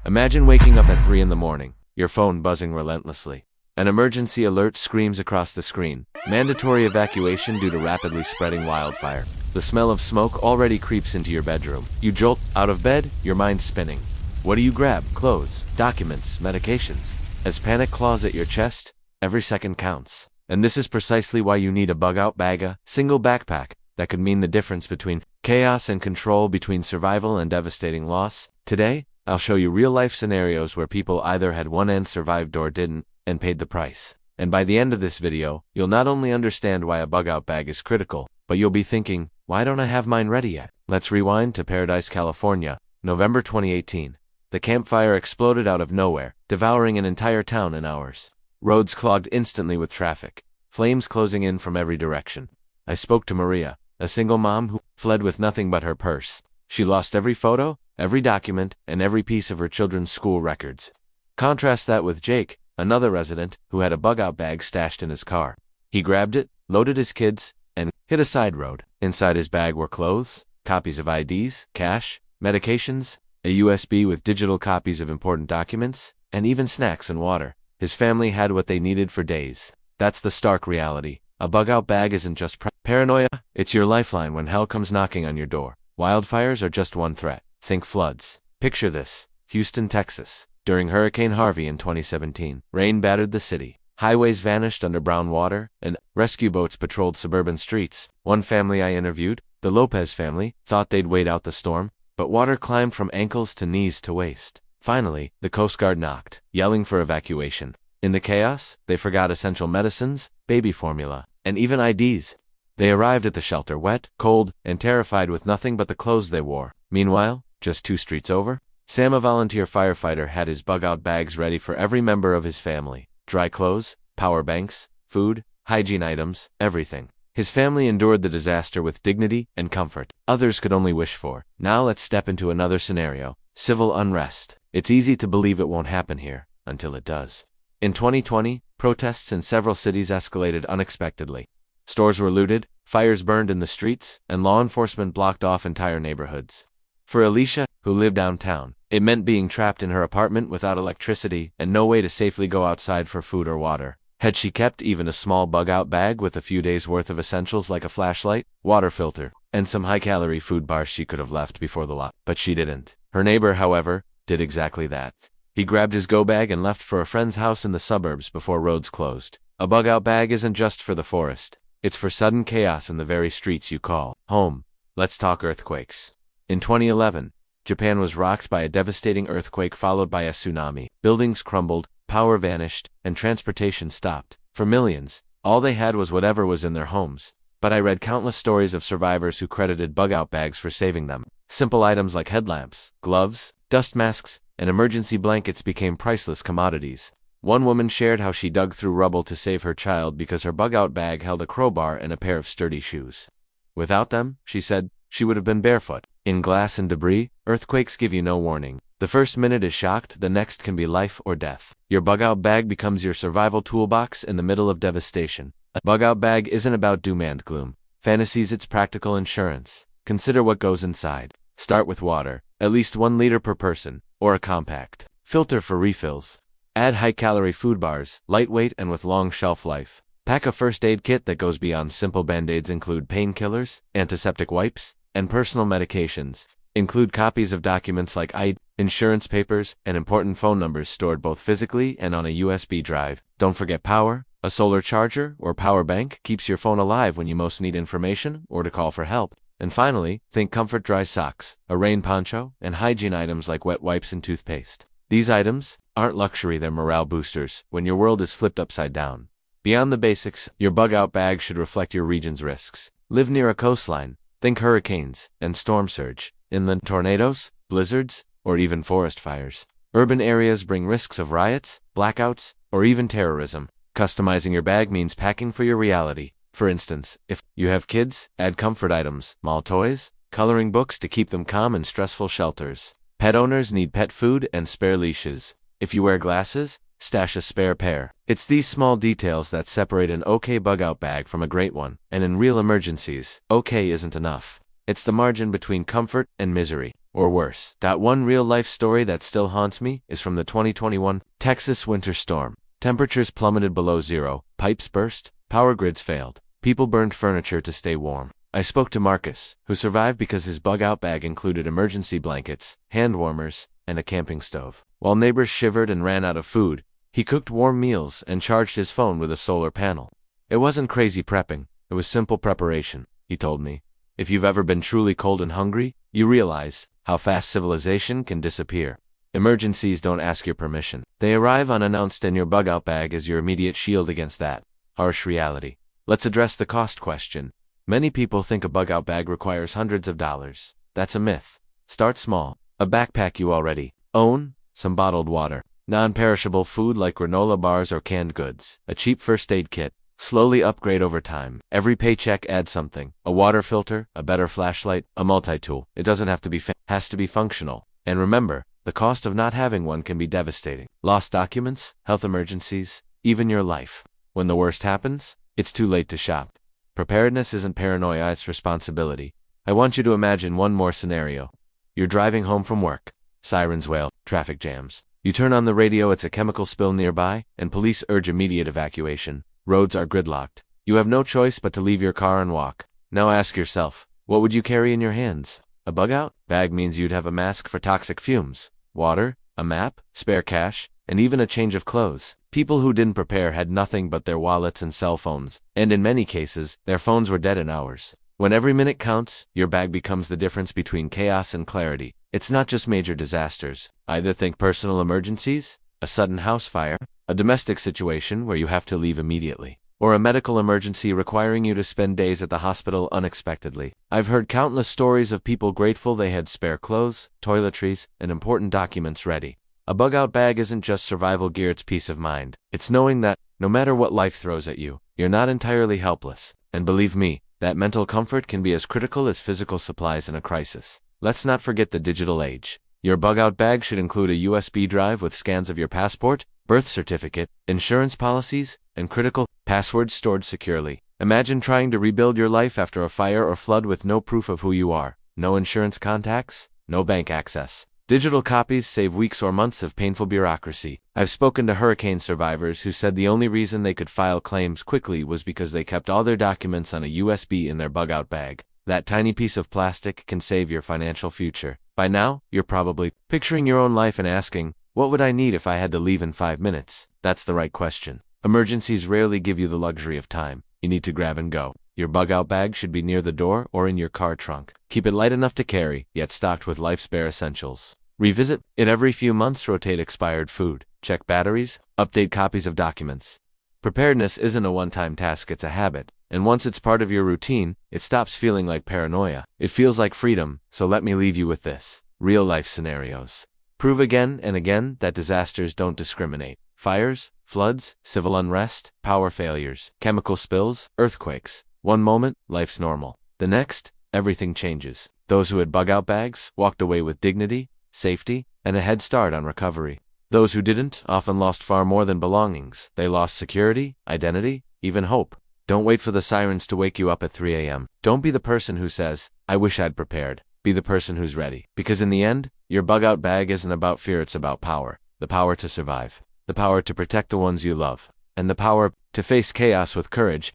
Imagine waking up at 3 in the morning, your phone buzzing relentlessly. An emergency alert screams across the screen. Mandatory evacuation due to rapidly spreading wildfire. The smell of smoke already creeps into your bedroom. You jolt out of bed, your mind spinning. What do you grab? Clothes, documents, medications. As panic claws at your chest, every second counts. And this is precisely why you need a bug-out bag, a single backpack that could mean the difference between chaos and control, between survival and devastating loss. Today, I'll show you real-life scenarios where people either had one end survived or didn't, and paid the price. And by the end of this video, you'll not only understand why a bug-out bag is critical, but you'll be thinking, why don't I have mine ready yet? Let's rewind to Paradise, California, November 2018. The campfire exploded out of nowhere, devouring an entire town in hours. Roads clogged instantly with traffic, flames closing in from every direction. I spoke to Maria, a single mom who fled with nothing but her purse. She lost every photo, every document, and every piece of her children's school records. Contrast that with Jake, another resident, who had a bug-out bag stashed in his car. He grabbed it, loaded his kids, and hit a side road. Inside his bag were clothes, copies of IDs, cash, medications, a USB with digital copies of important documents, and even snacks and water. His family had what they needed for days. That's the stark reality. A bug-out bag isn't just paranoia, it's your lifeline when hell comes knocking on your door. Wildfires are just one threat. Think floods. Picture this: Houston, Texas. During Hurricane Harvey in 2017, rain battered the city. Highways vanished under brown water, and rescue boats patrolled suburban streets. One family I interviewed, the Lopez family, thought they'd wait out the storm, but water climbed from ankles to knees to waist. Finally, the Coast Guard knocked, yelling for evacuation. In the chaos, they forgot essential medicines, baby formula, and even IDs. They arrived at the shelter wet, cold, and terrified with nothing but the clothes they wore. Meanwhile, just 2 streets over, Sam, a volunteer firefighter, had his bug-out bags ready for every member of his family. Dry clothes, power banks, food, hygiene items, everything. His family endured the disaster with dignity and comfort others could only wish for. Now let's step into another scenario: civil unrest. It's easy to believe it won't happen here, until it does. In 2020, protests in several cities escalated unexpectedly. Stores were looted, fires burned in the streets, and law enforcement blocked off entire neighborhoods. For Alicia, who lived downtown, it meant being trapped in her apartment without electricity and no way to safely go outside for food or water. Had she kept even a small bug-out bag with a few days' worth of essentials like a flashlight, water filter, and some high-calorie food bars, she could have left before the lock. But she didn't. Her neighbor, however, did exactly that. He grabbed his go-bag and left for a friend's house in the suburbs before roads closed. A bug-out bag isn't just for the forest. It's for sudden chaos in the very streets you call home. Let's talk earthquakes. In 2011, Japan was rocked by a devastating earthquake followed by a tsunami. Buildings crumbled, power vanished, and transportation stopped. For millions, all they had was whatever was in their homes. But I read countless stories of survivors who credited bug-out bags for saving them. Simple items like headlamps, gloves, dust masks, and emergency blankets became priceless commodities. One woman shared how she dug through rubble to save her child because her bug-out bag held a crowbar and a pair of sturdy shoes. Without them, she said, she would have been barefoot. In glass and debris, earthquakes give you no warning. The first minute is shocked, the next can be life or death. Your bug-out bag becomes your survival toolbox in the middle of devastation. A bug-out bag isn't about doom and gloom. Fantasies, it's practical insurance. Consider what goes inside. Start with water, at least 1 liter per person, or a compact filter for refills. Add high-calorie food bars, lightweight and with long shelf life. Pack a first aid kit that goes beyond simple band-aids. Include painkillers, antiseptic wipes, and personal medications. Include copies of documents like ID, insurance papers, and important phone numbers stored both physically and on a USB drive. Don't forget power. A solar charger or power bank keeps your phone alive when you most need information or to call for help. And finally, think comfort: dry socks, a rain poncho, and hygiene items like wet wipes and toothpaste. These items aren't luxury, they're morale boosters when your world is flipped upside down. Beyond the basics, your bug-out bag should reflect your region's risks. Live near a coastline? Think hurricanes and storm surge, inland tornadoes, blizzards, or even forest fires. Urban areas bring risks of riots, blackouts, or even terrorism. Customizing your bag means packing for your reality. For instance, if you have kids, add comfort items, mall toys, coloring books to keep them calm in stressful shelters. Pet owners need pet food and spare leashes. If you wear glasses, stash a spare pair. It's these small details that separate an okay bug-out bag from a great one. And in real emergencies, okay isn't enough. It's the margin between comfort and misery. or worse. That one real-life story that still haunts me is from the 2021 Texas winter storm. Temperatures plummeted below zero, pipes burst, power grids failed. People burned furniture to stay warm. I spoke to Marcus, who survived because his bug-out bag included emergency blankets, hand warmers, and a camping stove. While neighbors shivered and ran out of food, he cooked warm meals and charged his phone with a solar panel. It wasn't crazy prepping, it was simple preparation, he told me. If you've ever been truly cold and hungry, you realize how fast civilization can disappear. Emergencies don't ask your permission. They arrive unannounced, and your bug-out bag is your immediate shield against that harsh reality. Let's address the cost question. Many people think a bug-out bag requires hundreds of dollars. That's a myth. Start small. A backpack you already own, some bottled water, non-perishable food like granola bars or canned goods, a cheap first aid kit. Slowly upgrade over time. Every paycheck adds something. A water filter, a better flashlight, a multi-tool. It doesn't have to be has to be functional. And remember, the cost of not having one can be devastating. Lost documents, health emergencies, even your life. When the worst happens, it's too late to shop. Preparedness isn't paranoia, it's responsibility. I want you to imagine one more scenario. You're driving home from work. Sirens wail, traffic jams. You turn on the radio, it's a chemical spill nearby, and police urge immediate evacuation. Roads are gridlocked. You have no choice but to leave your car and walk. Now ask yourself, what would you carry in your hands? A bug-out bag means you'd have a mask for toxic fumes, water, a map, spare cash, and even a change of clothes. People who didn't prepare had nothing but their wallets and cell phones, and in many cases, their phones were dead in hours. When every minute counts, your bag becomes the difference between chaos and clarity. It's not just major disasters. Either think personal emergencies, a sudden house fire, a domestic situation where you have to leave immediately, or a medical emergency requiring you to spend days at the hospital unexpectedly. I've heard countless stories of people grateful they had spare clothes, toiletries, and important documents ready. A bug-out bag isn't just survival gear, it's peace of mind. It's knowing that, no matter what life throws at you, you're not entirely helpless. And believe me, that mental comfort can be as critical as physical supplies in a crisis. Let's not forget the digital age. Your bug-out bag should include a USB drive with scans of your passport, birth certificate, insurance policies, and critical passwords stored securely. Imagine trying to rebuild your life after a fire or flood with no proof of who you are, no insurance contacts, no bank access. Digital copies save weeks or months of painful bureaucracy. I've spoken to hurricane survivors who said the only reason they could file claims quickly was because they kept all their documents on a USB in their bug-out bag. That tiny piece of plastic can save your financial future. By now, you're probably picturing your own life and asking, what would I need if I had to leave in 5 minutes? That's the right question. Emergencies rarely give you the luxury of time. You need to grab and go. Your bug-out bag should be near the door or in your car trunk. Keep it light enough to carry, yet stocked with life's bare essentials. Revisit it every few months, rotate expired food, check batteries, update copies of documents. Preparedness isn't a one-time task, it's a habit. And once it's part of your routine, it stops feeling like paranoia. It feels like freedom, so let me leave you with this. Real-life scenarios prove again and again that disasters don't discriminate. Fires, floods, civil unrest, power failures, chemical spills, earthquakes. One moment, life's normal. The next, everything changes. Those who had bug-out bags walked away with dignity, safety, and a head start on recovery. Those who didn't often lost far more than belongings. They lost security, identity, even hope. Don't wait for the sirens to wake you up at 3 a.m. Don't be the person who says, I wish I'd prepared. Be the person who's ready. Because in the end, your bug-out bag isn't about fear, it's about power. The power to survive. The power to protect the ones you love. And the power to face chaos with courage.